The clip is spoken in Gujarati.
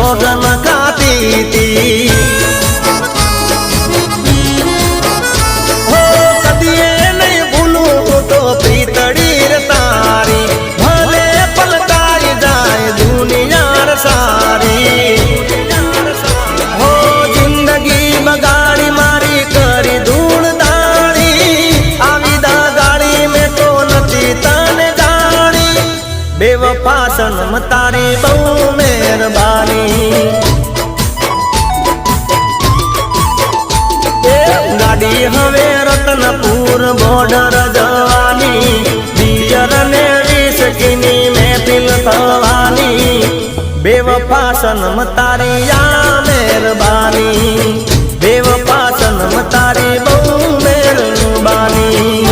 સોગન ખાતી તી હો કદીએ નહીં ભૂલું તો પ્રીતડી રે તારી ભલે પલટાઈ જાય દુનિયા સારી હો જિંદગી બગાડી મારી કરી ધૂળ દાણી આવી દા ગાડી મેં તો નથી તને જાણી બેવફા સનમ તારી બહુ મહેરબાની ગાડી હવે રતનપુર બોર્ડર જવાની દિયર ને વિસકીની મહેફિલ થવાની બેવફા સનમ તારી આ મહેરબાની બેવફા સનમ તારી બહુ મહેરબાની